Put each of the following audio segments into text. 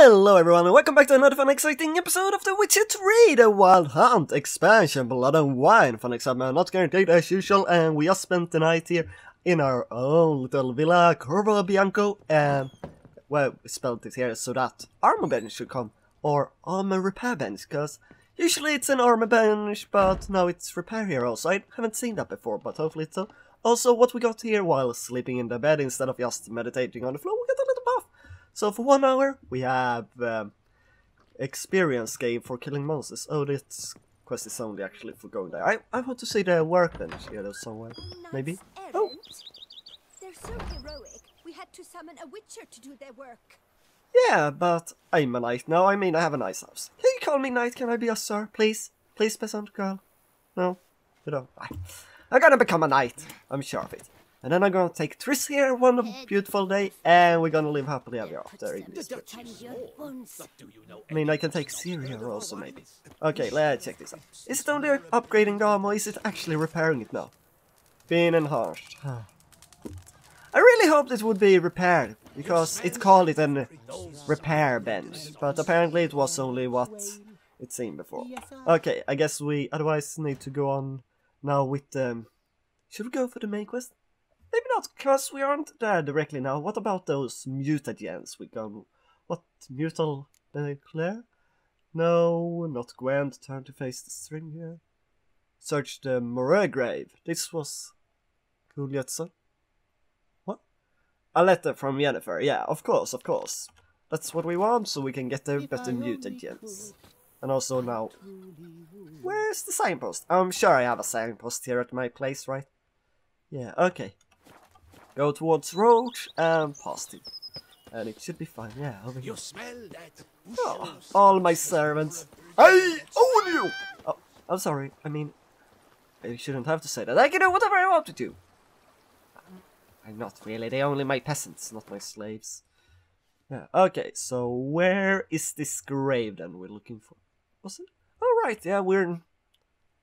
Hello everyone and welcome back to another fun exciting episode of The Witcher 3, the Wild Hunt expansion, Blood and Wine. Fun excitement, not guaranteed as usual, and we just spent the night here in our own little villa, Corvo Bianco, and, well, we spelled it here so that armor bench should come, or armor repair bench, because usually it's an armor bench, but now it's repair here also. I haven't seen that before, but hopefully it's so. Also, what we got here while sleeping in the bed instead of just meditating on the floor, we got a little buff. So for 1 hour, we have experience gain for killing monsters. Oh, this quest is only actually for going there. I want to see the workbench here somewhere. Maybe? Oh! They're so heroic, we had to summon a witcher to do their work. Yeah, but I'm a knight now. I mean, I have a nice house. Can you call me knight? Can I be a sir? Please? Please, peasant girl? No? You don't? I'm gonna become a knight. I'm sure of it. And then I'm gonna take Triss here one beautiful day, and we're gonna live happily ever after in this bridge. I mean, I can take Ciri here also, maybe. Okay, let's check this out. Is it only upgrading the armor, or is it actually repairing it now? Being enhanced. I really hoped it would be repaired, because it called it a repair bench, but apparently it was only what it seemed before. Okay, I guess we otherwise need to go on now with should we go for the main quest? Maybe not, because we aren't there directly now. What about those mutagens we go? What, mutal Claire? No, not Gwent. Turn to face the string here. Search the Moray grave. This was Kulietsa. What? A letter from Yennefer. Yeah, of course, of course. That's what we want, so we can get the better mutagens. And also now, where's the signpost? I'm sure I have a signpost here at my place, right? Yeah, okay. Go towards Roach and past him. And it should be fine, yeah, over here. You smell that? Oh, all my servants. I own you! Oh, I'm sorry, I mean, I shouldn't have to say that. I can do whatever I want to do. I'm not really, they're only my peasants, not my slaves. Yeah, okay, so where is this grave then we're looking for? Was it? Oh right, yeah, we're in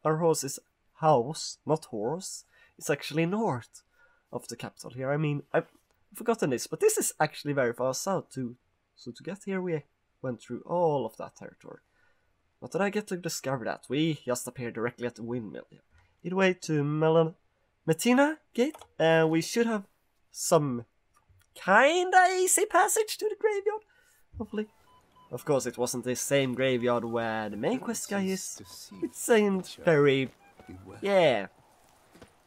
our horse's house, not horse. It's actually north of the capital here. I mean, I've forgotten this, but this is actually very far south too. So to get here, we went through all of that territory. Not that I get to discover that. We just appeared directly at the windmill here. Either way to Metina Gate, and we should have some kinda easy passage to the graveyard. Hopefully. Of course, it wasn't the same graveyard where the main quest guy is. It seemed very... yeah.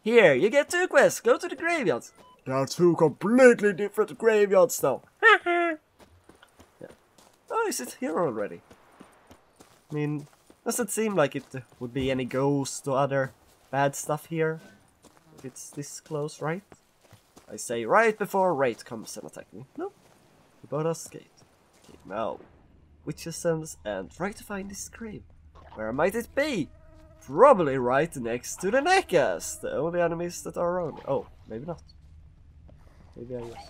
Here, you get 2 quests. Go to the graveyards. There are 2 completely different graveyards though. Yeah. Oh, is it here already? I mean, doesn't seem like it would be any ghost or other bad stuff here. If it's this close, right? I say right before Wraith comes and attack me. No. Kubara's gate. Okay, now. Witcher sense and try to find this grave. Where might it be? Probably right next to the Neckers, the only enemies that are around. Oh, maybe not. Maybe I guess.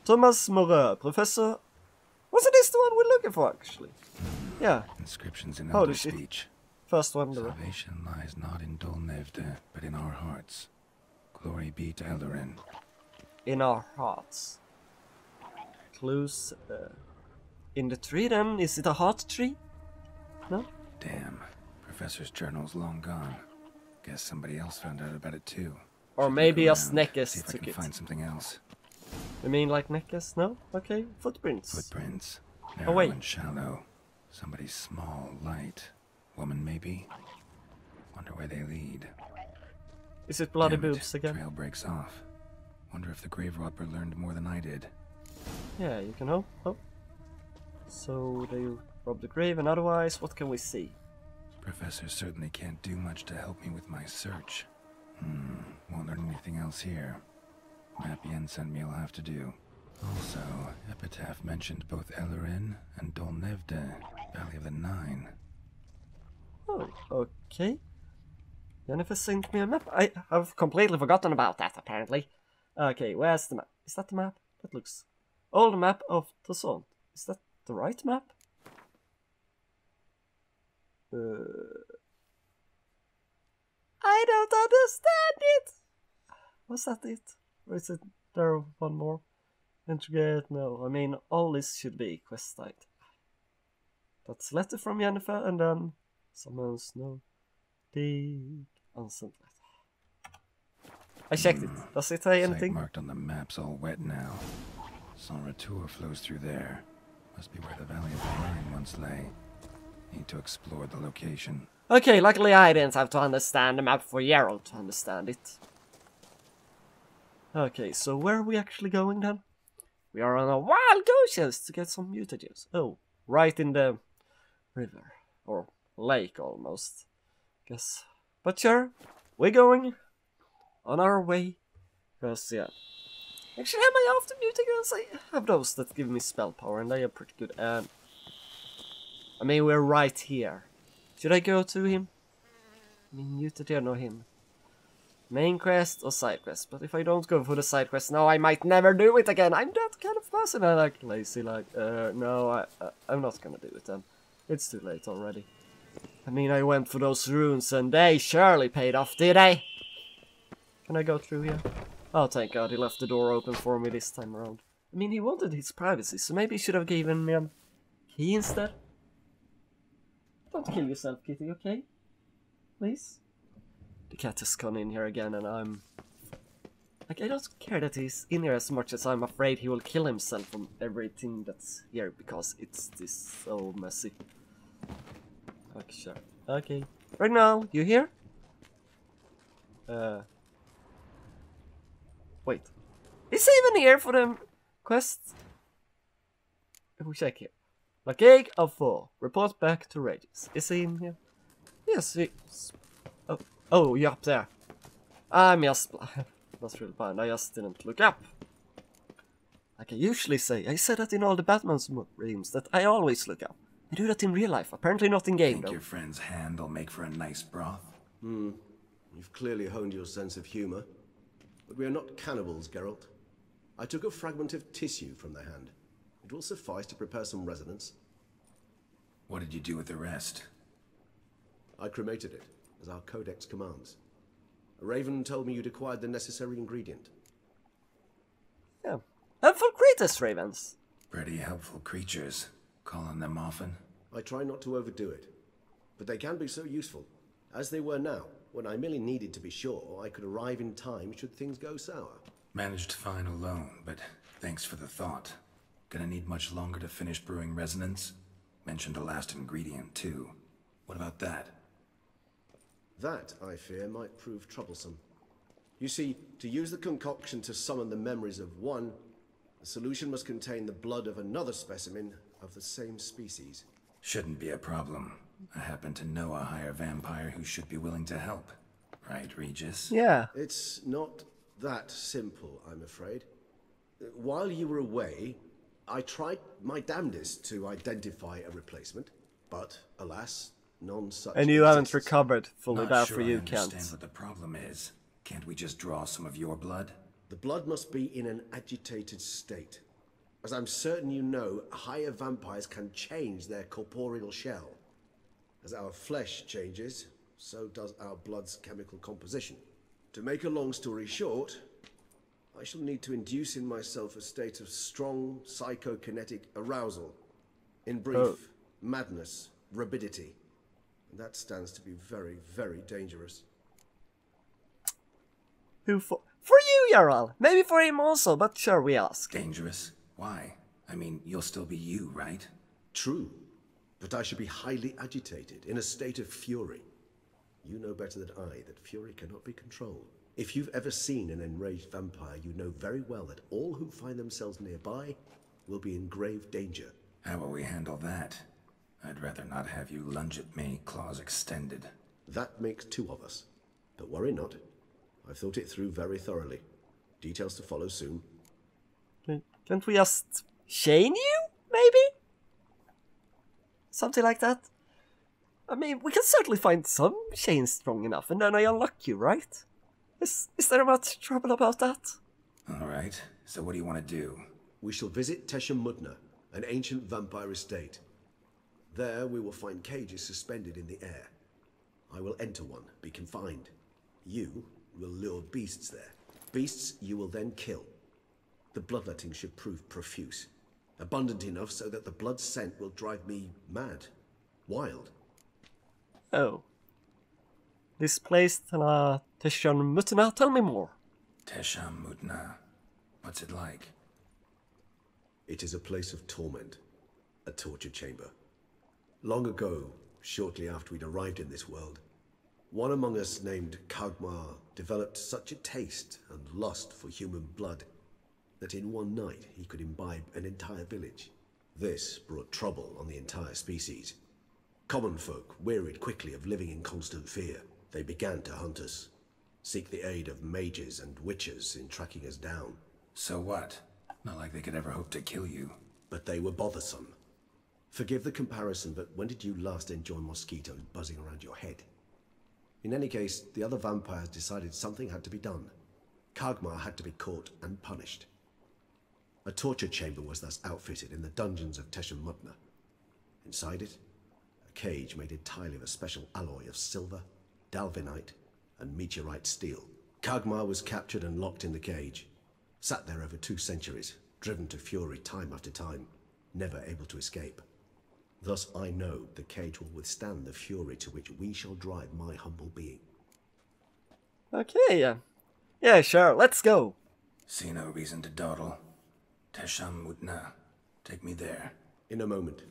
Thomas Moreau, Professor. Wasn't this the one we're looking for, actually? Yeah. Inscriptions in Elder speech. First one. Salvation lies not in Dolnevde, but in our hearts. Glory be to Eldarin. In our hearts. Clues. In the tree, then? Is it a heart tree? No? Damn. Professor's journal's long gone. Guess somebody else found out about it too. Or maybe us Neckers took it. Find something else. You mean like Neckers? No? Okay. Footprints. Footprints. Narrow and shallow. Somebody's small, light. Woman maybe? Wonder where they lead. Is it bloody boobs again? Trail breaks off. Wonder if the grave robber learned more than I did. Yeah, you can hope. Oh. So they robbed the grave, and otherwise, what can we see? Professor certainly can't do much to help me with my search. Won't learn anything else here. Map Yen sent me will have to do. Also, Epitaph mentioned both Eldarin and Dolnevde, Valley of the Nine. Oh, okay. Yennefer sent me a map. I've completely forgotten about that, apparently. Okay, where's the map? Is that the map? That looks... old map of Toussaint. Is that the right map? I don't understand it! Was that it? Or is it there one more? Integrate, no. I mean, all this should be quest item. That's letter from Jennifer, and then someone's no. The unsent letter. I checked it. Does it say anything? Site marked on the map's all wet now. Sans Retour flows through there. Must be where the Valley of the Rhine once lay. Need to explore the location. Okay, luckily I didn't have to understand the map for Geralt to understand it. Okay, so where are we actually going then? We are on a wild goose chase to get some mutagens. Oh, right in the river. Or lake almost. Guess. But sure, we're going on our way. Because, yeah. Actually, am I after mutagens? I have those that give me spell power, and they are pretty good. And I mean, we're right here. Should I go to him? I mean, mutagen or him? Main quest or side quest? But if I don't go for the side quest now, I might never do it again. I'm that kind of person. I like lazy. Like, no, I'm not gonna do it then. It's too late already. I mean, I went for those runes and they surely paid off, did they? Can I go through here? Oh, thank God, he left the door open for me this time around. I mean, he wanted his privacy, so maybe he should have given me a key instead. Don't kill yourself, kitty, okay? Please? The cat has gone in here again and I'm... Like, I don't care that he's in here as much as I'm afraid he will kill himself from everything that's here because it's this so messy. Okay, sure. Okay. Right now, you here? Wait. Is he even here for the quest? If we check here. Lageg of 4. Report back to Regis. Is he in here? Yes, he is. Oh, you're up there. I'm just... That's really bad. I just didn't look up. Like I usually say. I said that in all the Batman's dreams, that I always look up. I do that in real life. Apparently not in game, Think though. your friend's hand will make for a nice broth? You've clearly honed your sense of humor. But we are not cannibals, Geralt. I took a fragment of tissue from their hand. It will suffice to prepare some resonance. What did you do with the rest? I cremated it, as our codex commands. A raven told me you'd acquired the necessary ingredient. Yeah. Helpful creatures, ravens. Pretty helpful creatures. Call on them often? I try not to overdo it. But they can be so useful, as they were now, when I merely needed to be sure I could arrive in time should things go sour. Managed fine alone, but thanks for the thought. Gonna need much longer to finish brewing resonance? Mentioned the last ingredient, too. What about that? That, I fear, might prove troublesome. You see, to use the concoction to summon the memories of one, the solution must contain the blood of another specimen of the same species. Shouldn't be a problem. I happen to know a higher vampire who should be willing to help. Right, Regis? Yeah. It's not that simple, I'm afraid. While you were away, I tried my damnedest to identify a replacement, but alas, none such. And you haven't exists. recovered fully. Not Bad sure for you, I understand Kent. what the problem is. Can't we just draw some of your blood? The blood must be in an agitated state. As I'm certain you know, higher vampires can change their corporeal shell. As our flesh changes, so does our blood's chemical composition. To make a long story short, I shall need to induce in myself a state of strong psychokinetic arousal. In brief, madness, rabidity. And that stands to be very, very dangerous. Who for? For you, Jarl. Maybe for him also, but sure, we ask. Dangerous? Why? I mean, you'll still be you, right? True, but I should be highly agitated, in a state of fury. You know better than I that fury cannot be controlled. If you've ever seen an enraged vampire, you know very well that all who find themselves nearby will be in grave danger. How will we handle that? I'd rather not have you lunge at me, claws extended. That makes two of us. But worry not. I've thought it through very thoroughly. Details to follow soon. Can't we just chain you, maybe? Something like that? I mean, we can certainly find some chains strong enough, and then I unlock you, right? Is there much trouble about that? Alright, so what do you want to do? We shall visit Tesha Mudna, an ancient vampire estate. There we will find cages suspended in the air. I will enter one, be confined. You will lure beasts there. Beasts you will then kill. The bloodletting should prove profuse. Abundant enough so that the blood scent will drive me mad. Wild. Oh. This place, Teshan Mutna, tell me more. Tesham Mutna. What's it like? It is a place of torment. A torture chamber. Long ago, shortly after we'd arrived in this world, one among us named Kagmar developed such a taste and lust for human blood that in one night he could imbibe an entire village. This brought trouble on the entire species. Common folk wearied quickly of living in constant fear. They began to hunt us, seek the aid of mages and witches in tracking us down. So what? Not like they could ever hope to kill you. But they were bothersome. Forgive the comparison, but when did you last enjoy mosquitoes buzzing around your head? In any case, the other vampires decided something had to be done. Kagmar had to be caught and punished. A torture chamber was thus outfitted in the dungeons of Teshan Mutna. Inside it, a cage made entirely of a special alloy of silver, dalvinite, and meteorite steel. Kagmar was captured and locked in the cage. Sat there over 2 centuries, driven to fury time after time, never able to escape. Thus I know the cage will withstand the fury to which we shall drive my humble being. Okay, yeah, sure, let's go. See no reason to dawdle. Tesham Mutna. Take me there. In a moment.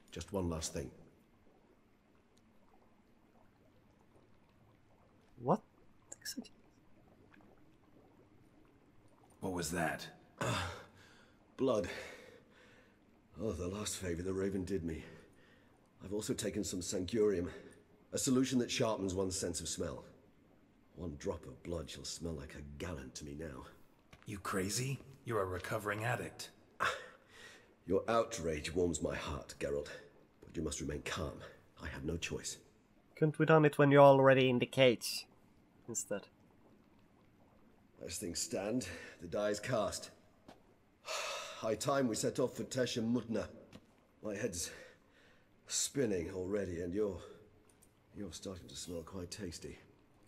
Just one last thing. What exactly? What was that? Blood. Oh, the last favor the Raven did me. I've also taken some Sancurium, a solution that sharpens one's sense of smell. One drop of blood shall smell like a gallon to me now. You crazy? You're a recovering addict. Your outrage warms my heart, Geralt. But you must remain calm. I have no choice. Couldn't we done it when you're already in the cage instead? As things stand, the die is cast. High time we set off for Teshan Mutna. My head's spinning already, and you're starting to smell quite tasty.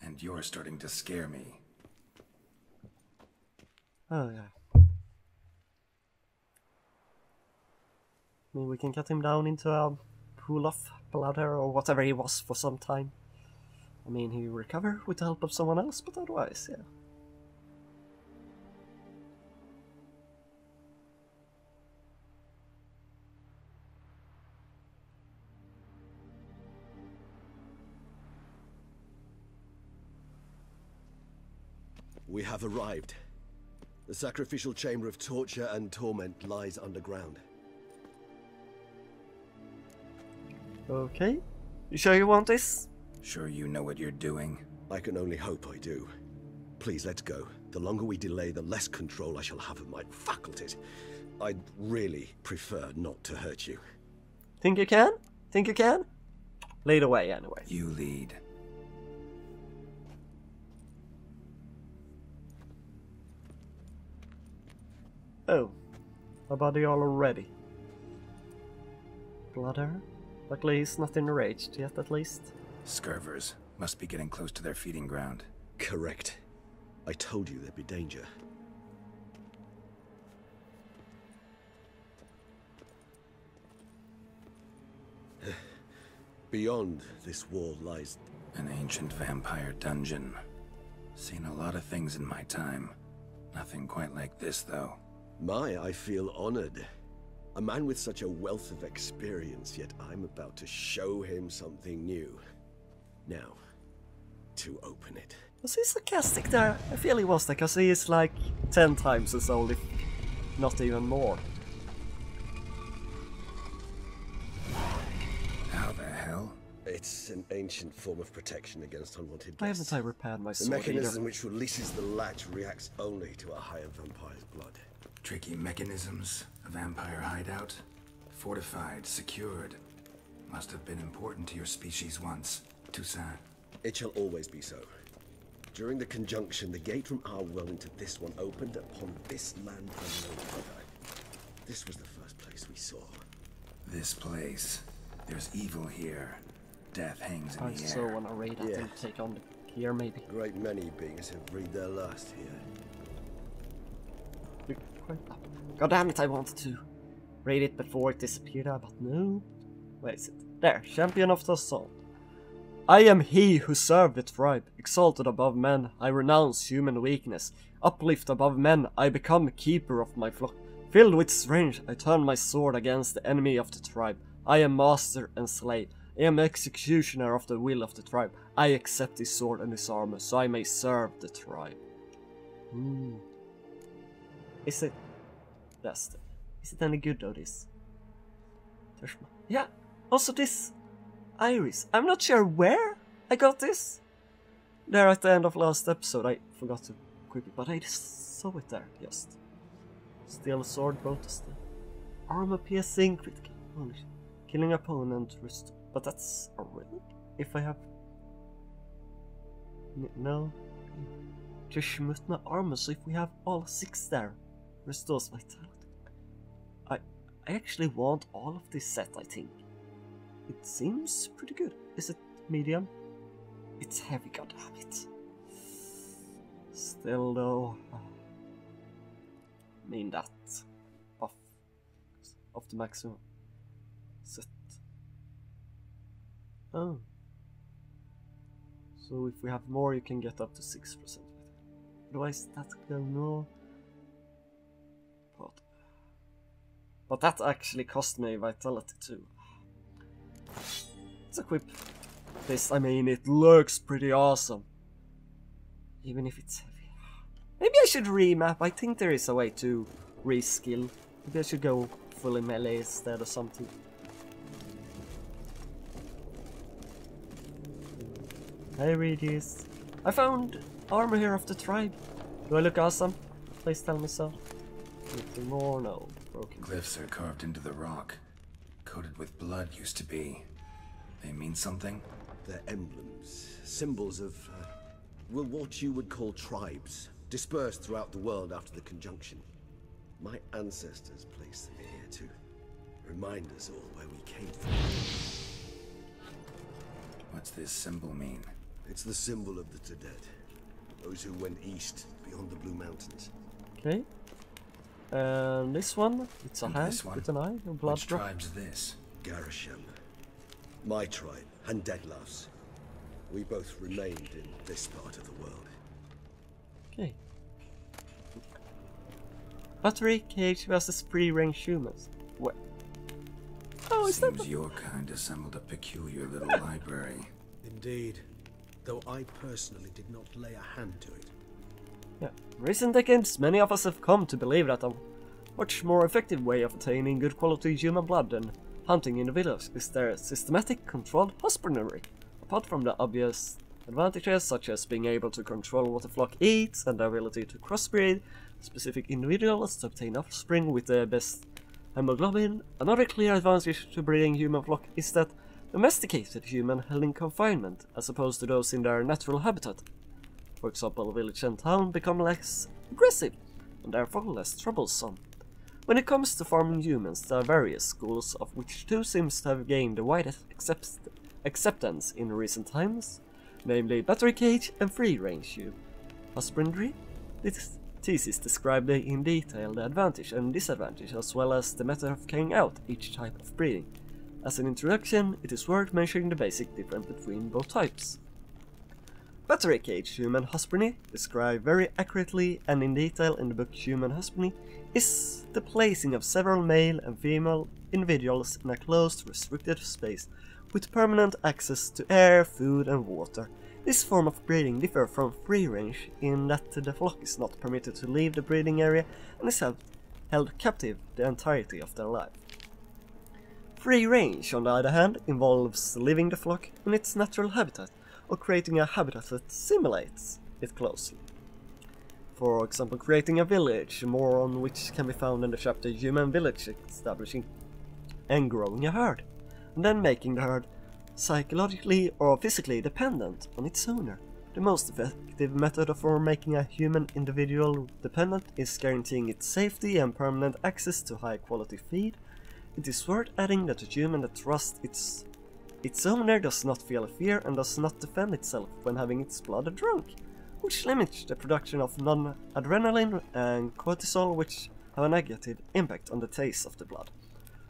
And you're starting to scare me. Oh yeah. I mean, we can cut him down into a pool of bladder or whatever he was for some time. I mean, he recovered with the help of someone else, but otherwise, yeah. We have arrived. The sacrificial chamber of torture and torment lies underground. Okay. You sure you want this? Sure you know what you're doing? I can only hope I do. Please, let's go. The longer we delay, the less control I shall have of my faculties. I'd really prefer not to hurt you. Think you can? Think you can? Lead away, anyway. You lead. Oh. My body already. Bladder? Luckily he's not enraged yet, at least. Scurvers. Must be getting close to their feeding ground. Correct. I told you there'd be danger. Beyond this wall lies... An ancient vampire dungeon. Seen a lot of things in my time. Nothing quite like this, though. I feel honored. A man with such a wealth of experience, yet I'm about to show him something new. Now, to open it. Was he sarcastic there? I feel he was there, because he is like 10 times as old, if not even more. How the hell? It's an ancient form of protection against unwanted Why guests. haven't I repaired my The sword mechanism either? which releases the latch reacts only to a higher vampire's blood. Tricky mechanisms. A vampire hideout. Fortified, secured. Must have been important to your species once. Toussaint. It shall always be so. During the conjunction, the gate from our world into this one opened upon this land and no other. This was the first place we saw. This place. There's evil here. Death hangs in I the so air. wanna raid at Yeah. and take on the gear, maybe. A great many beings have breathed their last here. quite up. God damn it, I wanted to read it before it disappeared, but no. Where is it? There, champion of the soul. I am he who served the tribe, exalted above men, I renounce human weakness. Uplift above men, I become keeper of my flock. Filled with strength, I turn my sword against the enemy of the tribe. I am master and slave. I am executioner of the will of the tribe. I accept his sword and his armor, so I may serve the tribe. Is it... Is it any good though, this? Yeah, also this iris. I'm not sure where I got this. There at the end of last episode, I forgot to equip it, but I saw it there, just. Steel sword, both armor piercing, critical punish. Killing opponent, restore. But that's a relic? If I have... No. Geschmutna armor, so if we have all 6 there, restores vitality. I actually want all of this set, I think. It seems pretty good. Is it medium? It's heavy, goddammit. Still though... I mean that... Off the maximum. Set. Oh. So if we have more, you can get up to 6%. Otherwise, that's gonna no. But that actually cost me vitality too. Let's equip this. I mean, it looks pretty awesome. Even if it's heavy. Maybe I should remap. I think there is a way to reskill. Maybe I should go fully melee instead or something. Hey, Regis. I found armor here of the tribe. Do I look awesome? Please tell me so. Anything more? No. Broken. Glyphs are carved into the rock. Coated with blood used to be. They mean something? They're emblems, symbols of, well, what you would call tribes, dispersed throughout the world after the conjunction. My ancestors placed them here to remind us all where we came from. What's this symbol mean? It's the symbol of the Tedet, those who went east beyond the Blue Mountains. Okay. And this one, it's a hand with an eye, a blood Which drop. tribe's this? Garasham. My tribe, and Deadlouse. We both remained in this part of the world. Okay. Battery cage versus free-range humans. What? Oh, is that Seems your kind assembled a peculiar little library. Indeed, though I personally did not lay a hand to it. Yeah. In recent decades, many of us have come to believe that a much more effective way of attaining good quality human blood than hunting individuals is their systematic, controlled husbandry. Apart from the obvious advantages such as being able to control what a flock eats and the ability to crossbreed specific individuals to obtain offspring with the best hemoglobin, another clear advantage to breeding human flock is that domesticated human held in confinement, as opposed to those in their natural habitat. For example, village and town become less aggressive, and therefore less troublesome. When it comes to farming humans, there are various schools, of which 2 seems to have gained the widest acceptance in recent times, namely battery cage and free-range husbandry. This thesis described in detail the advantage and disadvantage, as well as the method of carrying out each type of breeding. As an introduction, it is worth mentioning the basic difference between both types. Battery cage human husbandry, described very accurately and in detail in the book Human Husbandry, is the placing of several male and female individuals in a closed, restricted space with permanent access to air, food and water. This form of breeding differs from free range in that the flock is not permitted to leave the breeding area and is held captive the entirety of their life. Free range, on the other hand, involves leaving the flock in its natural habitat, or creating a habitat that simulates it closely. For example, creating a village, more on which can be found in the chapter Human Village, establishing and growing a herd, and then making the herd psychologically or physically dependent on its owner. The most effective method for making a human individual dependent is guaranteeing its safety and permanent access to high quality feed. It is worth adding that a human that trusts its owner does not feel fear and does not defend itself when having its blood drunk, which limits the production of non-adrenaline and cortisol, which have a negative impact on the taste of the blood.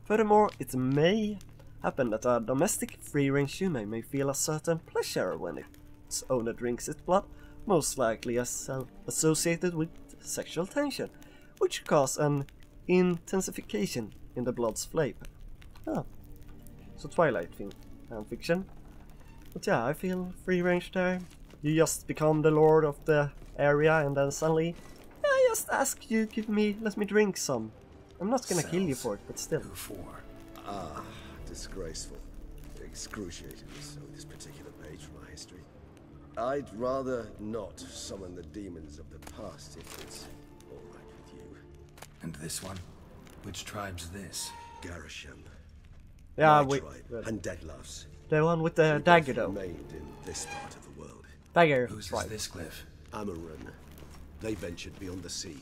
Furthermore, it may happen that a domestic free-range human may feel a certain pleasure when its owner drinks its blood, most likely associated with sexual tension, which cause an intensification in the blood's flavor. Ah, so Twilight fiction. But yeah, I feel free-range there. You just become the lord of the area and then suddenly, I just ask you, let me drink some. I'm not gonna kill you for it, but still. Who for? Ah, disgraceful. Excruciatingly so, this particular page from our history. I'd rather not summon the demons of the past if it's all right with you. And this one? Which tribe's this? Garisham. Yeah, my tribe, and Deadloves. the one with the We dagger both though. remained in this part of the world. Dagger Whose is tribe. this cliff? Amarun. They ventured beyond the sea.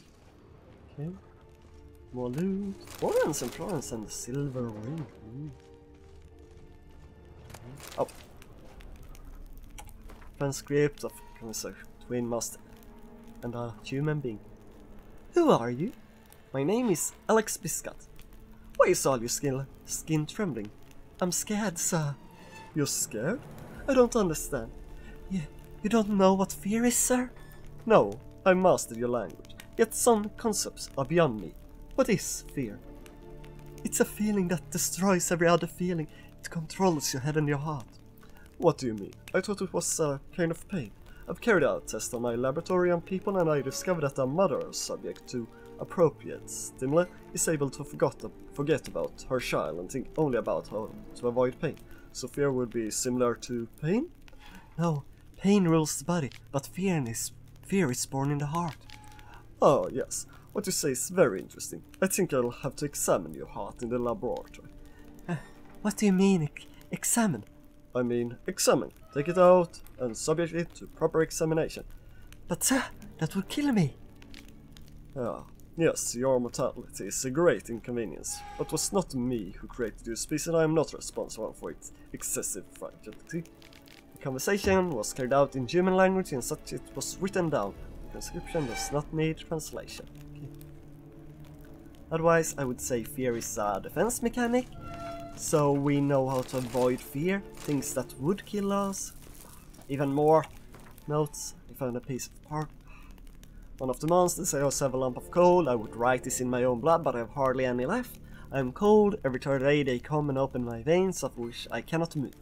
Okay. More loot. Florence and Florence and the silver ring. Oh. Transcript of conversation between master and a human being. Who are you? My name is Alex Biscuit. Why is all your skin trembling? I'm scared, sir. You're scared? I don't understand. You don't know what fear is, sir? No, I mastered your language, yet some concepts are beyond me. What is fear? It's a feeling that destroys every other feeling. It controls your head and your heart. What do you mean? I thought it was a kind of pain. I've carried out tests on my laboratory on people and I discovered that a mother subject to appropriate stimuli is able to forget about her child and think only about how to avoid pain. So fear would be similar to pain? No, pain rules the body, but fear is born in the heart. Oh yes, what you say is very interesting. I think I'll have to examine your heart in the laboratory. What do you mean, examine? I mean, examine. Take it out and subject it to proper examination. But sir, that would kill me. Yes, your mortality is a great inconvenience, but was not me who created your species and I am not responsible for its excessive fragility. The conversation was carried out in human language and such it was written down. The transcription does not need translation. Okay. Otherwise, I would say fear is a defense mechanic, so we know how to avoid fear, things that would kill us. Even more notes, I found a piece of part. One of the monsters, I also have a lump of coal. I would write this in my own blood, but I have hardly any left. I am cold. Every third day they come and open my veins, of which I cannot move.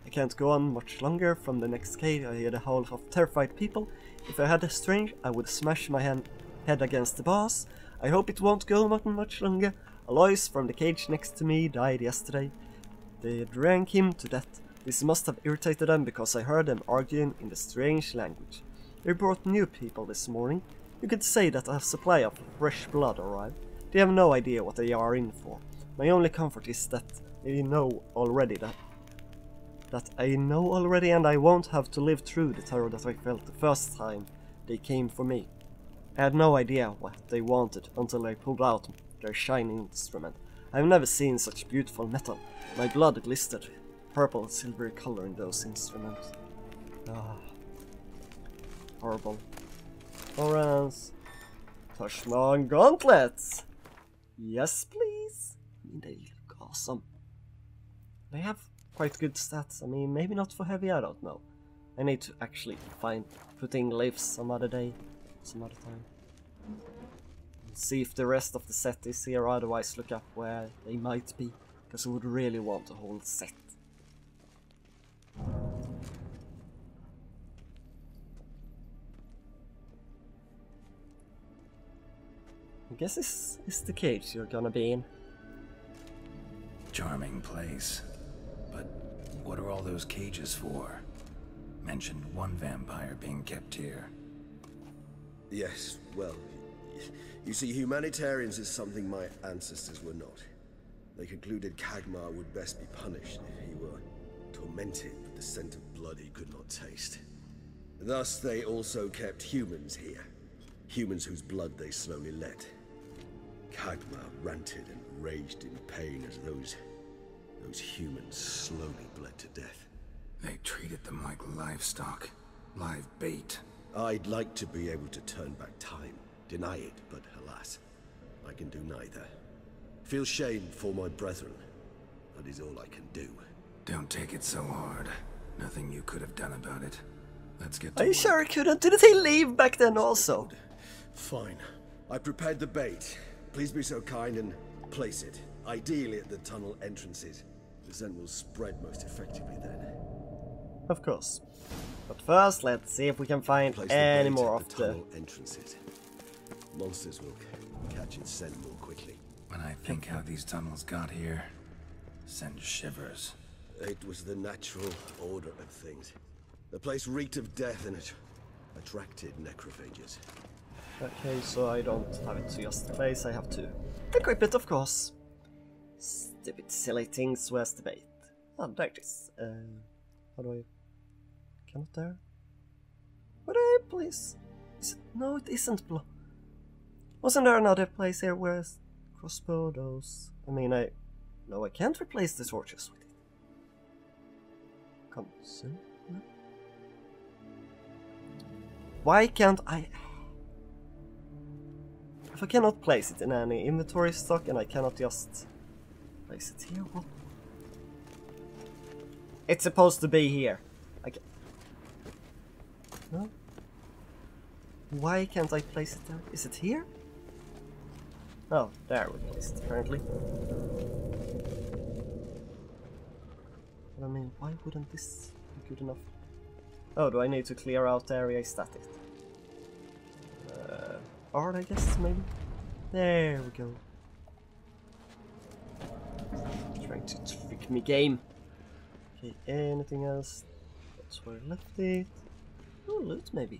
I can't go on much longer. From the next cave I hear the howl of terrified people. If I had the strength, I would smash my head against the bars. I hope it won't go much longer. Alois from the cage next to me died yesterday. They drank him to death. This must have irritated them because I heard them arguing in the strange language. They brought new people this morning. You could say that a supply of fresh blood arrived. They have no idea what they are in for. My only comfort is that I know already and I won't have to live through the terror that I felt the first time they came for me. I had no idea what they wanted until they pulled out their shining instrument. I have never seen such beautiful metal. My blood glistered purple and silvery color in those instruments. Ah, horrible. Orange. Tashman gauntlets! Yes, please. I mean, they look awesome. They have quite good stats. I mean, maybe not for heavy, I don't know. I need to actually putting glyphs some other day, some other time. See if the rest of the set is here, otherwise look up where they might be, because I would really want the whole set. I guess this is the cage you're gonna be in. Charming place. But what are all those cages for? Mentioned one vampire being kept here. Yes, well, you see, humanitarians is something my ancestors were not. They concluded Kagmar would best be punished if he were tormented with the scent of blood he could not taste. Thus, they also kept humans here. Humans whose blood they slowly let. Kagmar ranted and raged in pain as those humans slowly bled to death. They treated them like livestock. Live bait. I'd like to be able to turn back time. Deny it, but alas. I can do neither. Feel shame for my brethren. That is all I can do. Don't take it so hard. Nothing you could have done about it. Let's get to Are you work. sure he couldn't? Didn't he leave back then also? Fine. I prepared the bait. Please be so kind and place it. Ideally at the tunnel entrances. The scent will spread most effectively then. Of course. But first, let's see if we can find Place the any bait more at of the the... tunnel entrances. Monsters will catch its scent more quickly. When I think how these tunnels got here, send shivers. It was the natural order of things. The place reeked of death and it attracted necrophages. Okay, so I don't have it to just place, I have to equip it, of course. Stupid silly things, where's the bait? Oh, there it is. How do I... Cannot there? Would I please? No, it isn't. Wasn't there another place here where crossbow those? I mean, no, I can't replace the torches with it. Come soon. No? Why can't I? If I cannot place it in any inventory stock and I cannot just place it here, what? It's supposed to be here. No? Why can't I place it there? Is it here? Oh, there we placed it, apparently. But I mean, why wouldn't this be good enough? Oh, do I need to clear out the area? Is that it? Art, I guess, maybe? There we go. Trying to trick me, game. Okay, anything else? That's where I left it. Oh, loot maybe.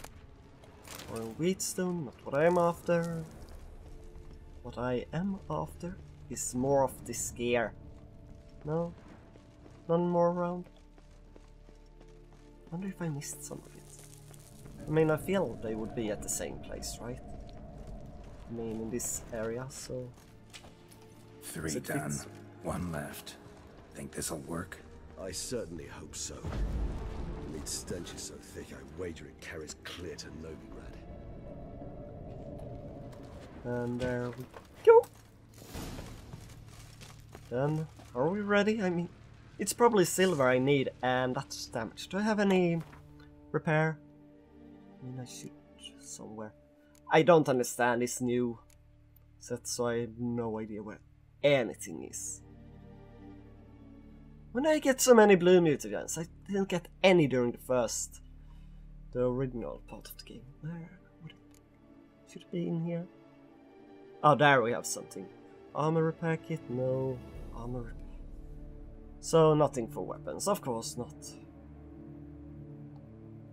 Or a wheatstone, not what I'm after. What I am after is more of this gear. No? None more around? Wonder if I missed some of it. I mean, I feel they would be at the same place, right? I mean, in this area, so... 3 done. 1 left. Think this'll work? I certainly hope so. The meat stench is so thick, I wager it carries clear to Novigrad. And there we go! Then, are we ready? I mean, it's probably silver I need, and that's damage. Do I have any repair? I mean, I should somewhere. I don't understand this new set, so I have no idea where anything is. When I get so many blue mutagens, I didn't get any during the original part of the game. Where would it, should it be in here? Oh, there we have something. Armor repair kit? No. Armor repair. So nothing for weapons, of course not.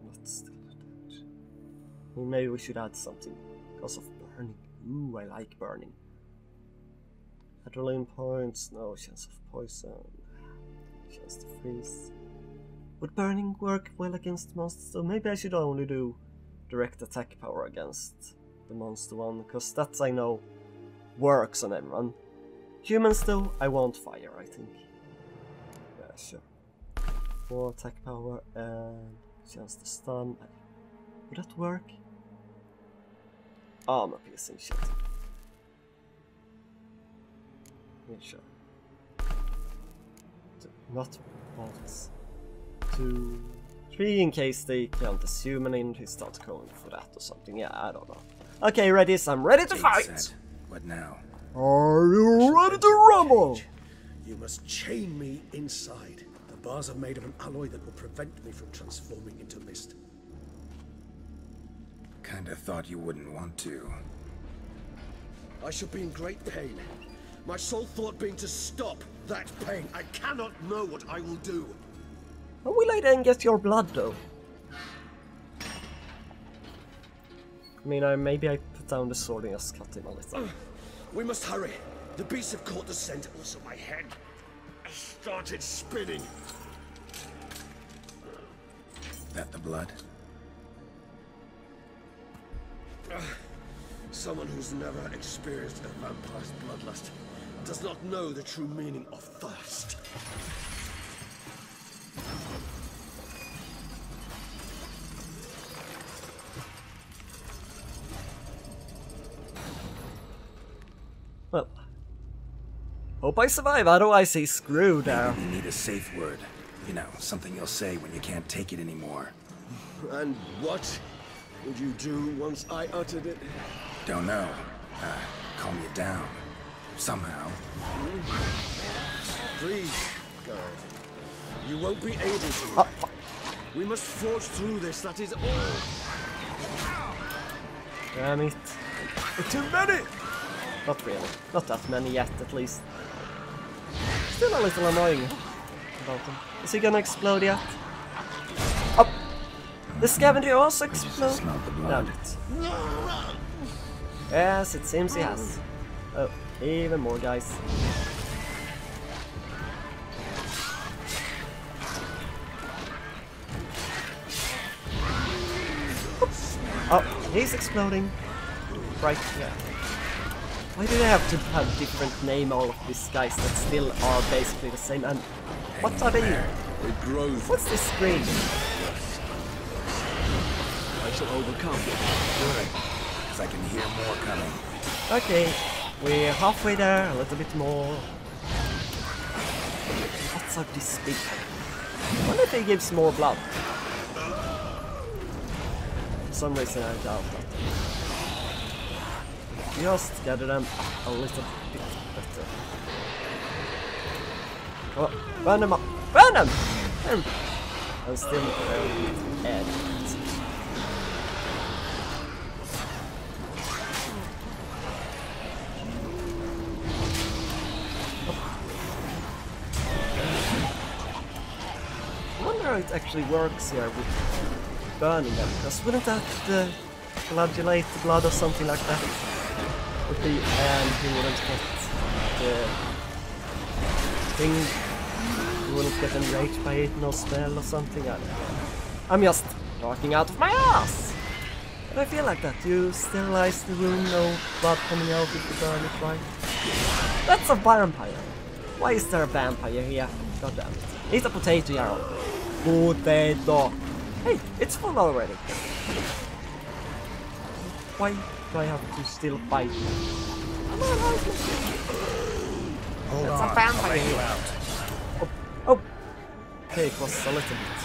Not still that. Well, maybe we should add something because of burning. Ooh, I like burning. Adrenaline points, no chance of poison. Chance to freeze. Would burning work well against monsters? So maybe I should only do direct attack power against the monster one, because that I know works on everyone. Humans though, I won't fire, I think. Yeah, sure. 4 attack power and chance to stun. Would that work? Armor piercing shit. Yeah, sure. Not bolts. 2, 3 in case they count as human and he starts going for that or something. Yeah, I don't know. Okay, ready? So I'm ready to fight! Set. What now? Are you ready to rumble? You must chain me inside. The bars are made of an alloy that will prevent me from transforming into mist. Kinda thought you wouldn't want to. I shall be in great pain. My sole thought being to stop that pain. I cannot know what I will do. How will I then get your blood though? I mean, maybe I put down the sword and just cut him a little. We must hurry. The beasts have caught the scent. Also, my head has started spinning. That the blood? Someone who's never experienced a vampire's bloodlust does not know the true meaning of thirst. Hope I survive, otherwise he's screwed there. You need a safe word. You know, something you'll say when you can't take it anymore. And what would you do once I uttered it? Don't know. Calm you down. Somehow. Please, God. You won't be able to. We must forge through this, that is all. Damn it. Too many! Not really. Not that many yet, at least. Still a little annoying about him. Is he gonna explode yet? Oh! The scavenger also exploded? Smell the Damn blood. it. Yes, it seems he has. Oh, even more guys. Oh, he's exploding. Right, yeah. Why do they have to have different name, all of these guys that still are basically the same? And what are they? It grows. What's this screen? I shall overcome. Good. Because I can hear more coming. Okay, we're halfway there, a little bit more. Lots of this big. I wonder if he gives more blood. For some reason I doubt that. Just gather them a little bit better. Oh, burn them up! Burn them! I'm still add. I wonder how it actually works here with burning them, because wouldn't that coagulate the blood or something like that? Would be, and he wouldn't get the thing, he wouldn't get enraged by it, no spell or something. I don't know. I'm just talking out of my ass! But I feel like that. You sterilize the room, no blood coming out if you burn it right. That's a vampire! Why is there a vampire here? God damn it. Eat a potato, Jarl. Potato! Hey, it's full already. Why do I have to still fight? Hold That's on, a vampire. I'll let you out. Oh, oh. Okay, it was a little bit.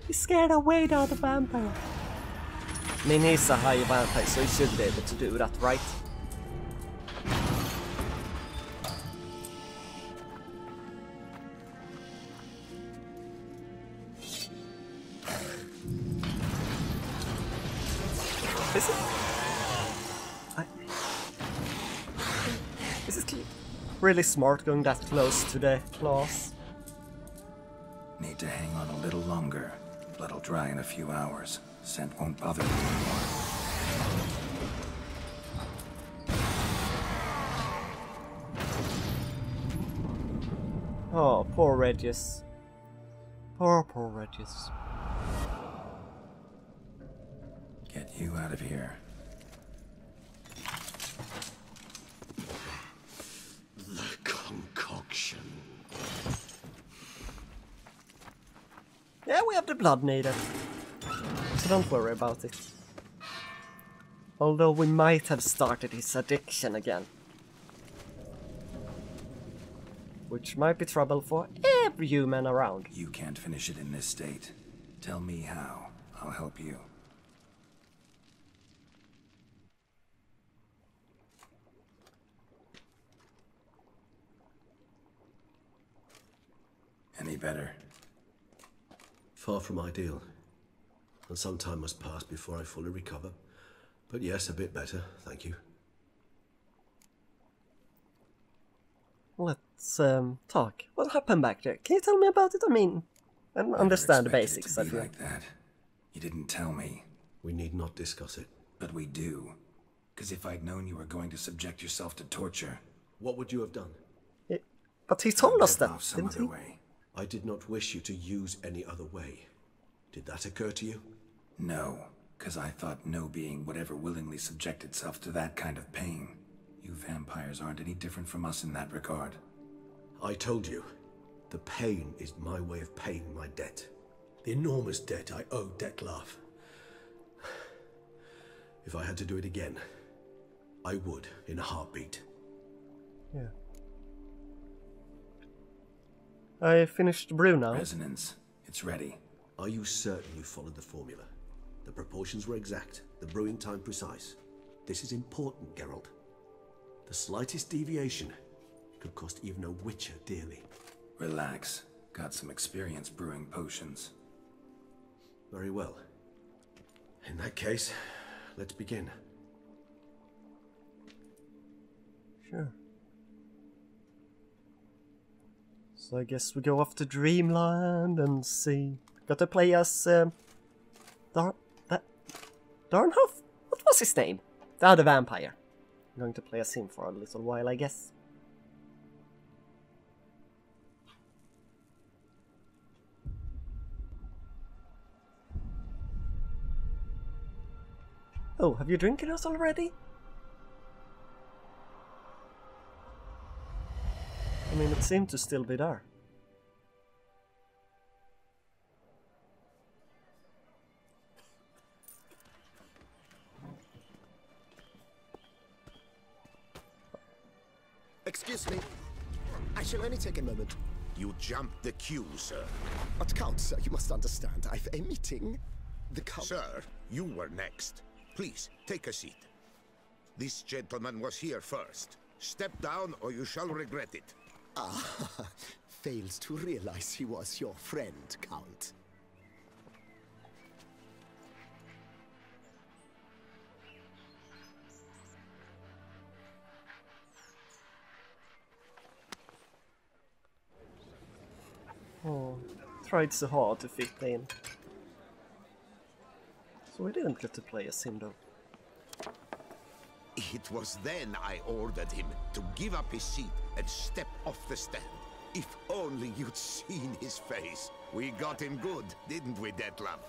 He scared away the other vampire. I mean, he's a high vampire, so he should be able to do that, right? Is it? Is it really smart going that close to the claws? Need to hang on a little longer. Blood'll dry in a few hours. Scent won't bother me anymore. Oh, poor Regis. Poor Regis. Get you out of here. The concoction. Yeah, we have the blood needed. So don't worry about it. Although we might have started his addiction again. Which might be trouble for every human around. You can't finish it in this state. Tell me how. I'll help you. Any better? Far from ideal. And some time must pass before I fully recover. But yes, a bit better, thank you. Let's talk. What happened back there? Can you tell me about it? I mean, I understand the Never basics. expected I it to be feel. like that. You didn't tell me. We need not discuss it. But we do. Because if I'd known you were going to subject yourself to torture... What would you have done? But he told us I'd that, off some didn't other he? way. I did not wish you to use any other way. Did that occur to you? No, because I thought no being would ever willingly subject itself to that kind of pain. You vampires aren't any different from us in that regard. I told you, the pain is my way of paying my debt. The enormous debt I owe Dettlaff. If I had to do it again, I would in a heartbeat. Yeah. I finished the brew now. Resonance. It's ready. Are you certain you followed the formula? The proportions were exact, the brewing time precise. This is important, Geralt. The slightest deviation could cost even a witcher dearly. Relax. Got some experience brewing potions. Very well. In that case, let's begin. Sure. So I guess we go off to Dreamland and see. Got to play as Darnhoff? What was his name? The other vampire. I'm going to play as him for a little while, I guess. Oh, have you drinking us already? I mean, it seemed to still be there. Excuse me. I shall only take a moment. You jumped the queue, sir. But Count, sir, you must understand. I've a meeting. The Count... Sir, you were next. Please, take a seat. This gentleman was here first. Step down or you shall regret it. Ah, fails to realize he was your friend, Count. Oh, tried so hard to fit in. So we didn't get to play as him though. It was then I ordered him to give up his seat and step off the stand. If only you'd seen his face. We got him good, didn't we, Detlef?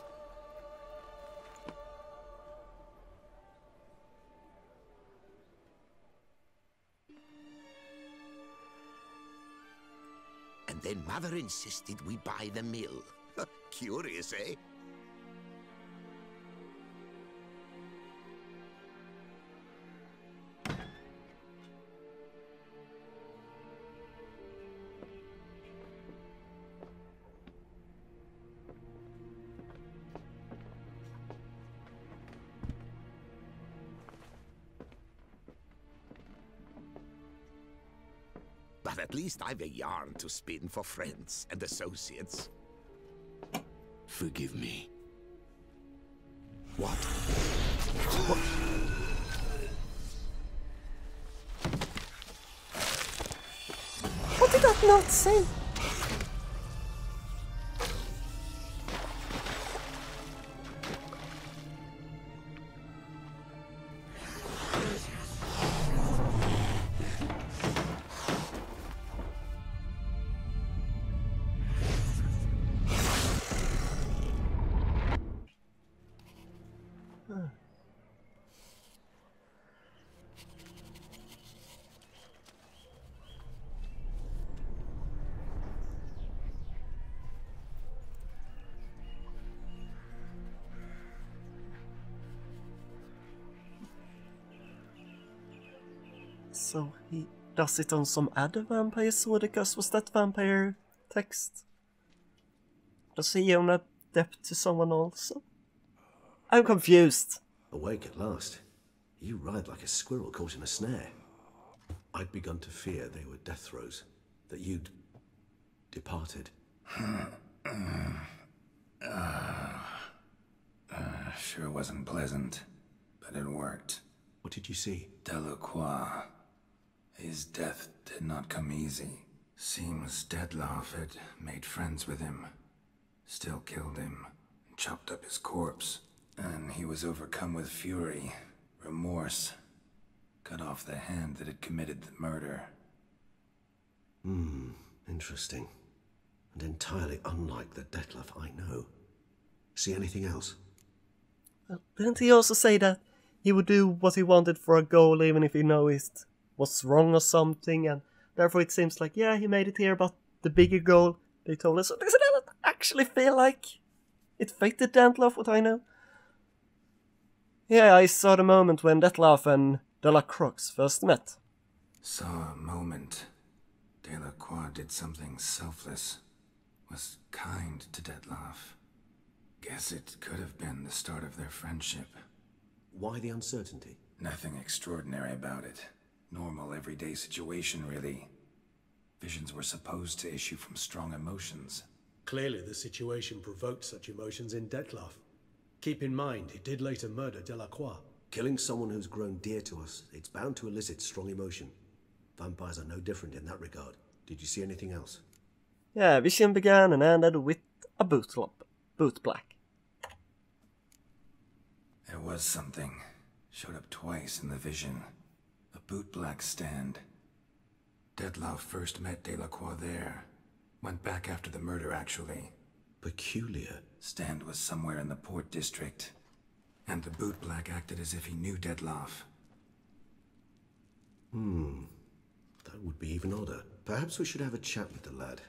And then Mother insisted we buy the mill. Curious, eh? But at least I've a yarn to spin for friends and associates. Forgive me. What? What did that not say? So he does it on some other vampire sword, because was that vampire text? Does he own a debt to someone also? I'm confused. Awake at last. You ride like a squirrel caught in a snare. I'd begun to fear they were death throes, that you'd departed. Sure wasn't pleasant, but it worked. What did you see? Delacroix. His death did not come easy. Seems Detlef had made friends with him, still killed him, and chopped up his corpse. And he was overcome with fury, remorse, cut off the hand that had committed the murder. Interesting. And entirely unlike the Detlef I know. See anything else? Well, didn't he also say that he would do what he wanted for a goal even if he noticed what's wrong or something, and therefore it seems like, yeah, he made it here, but the bigger goal they told us. So does it actually feel like it fitted Detlef, what I know? Yeah, I saw the moment when Detlef and Delacroix first met. Saw a moment. Delacroix did something selfless. Was kind to Detlef. Guess it could have been the start of their friendship. Why the uncertainty? Nothing extraordinary about it. Normal, everyday situation, really. Visions were supposed to issue from strong emotions. Clearly the situation provoked such emotions in Detlef. Keep in mind, he did later murder Delacroix. Killing someone who's grown dear to us, it's bound to elicit strong emotion. Vampires are no different in that regard. Did you see anything else? Yeah, vision began and ended with a boot black. There was something. Showed up twice in the vision. A boot black stand. Detlef first met Delacroix there. Went back after the murder, actually. Peculiar. Stand was somewhere in the port district. And the boot black acted as if he knew Detlef. That would be even odder. Perhaps we should have a chat with the lad.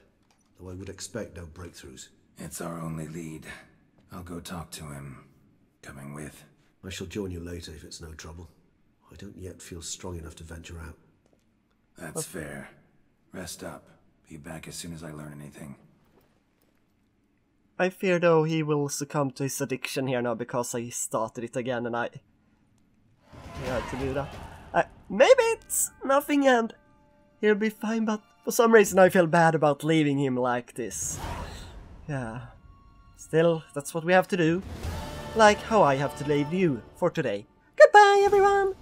Though I would expect no breakthroughs. It's our only lead. I'll go talk to him. Coming with? I shall join you later if it's no trouble. I don't yet feel strong enough to venture out. That's fair. Rest up. Be back as soon as I learn anything. I fear though he will succumb to his addiction here now because I started it again and I had to do that. Maybe it's nothing and he'll be fine, but for some reason I feel bad about leaving him like this. Yeah. Still, that's what we have to do. Like how I have to leave you for today. Goodbye everyone!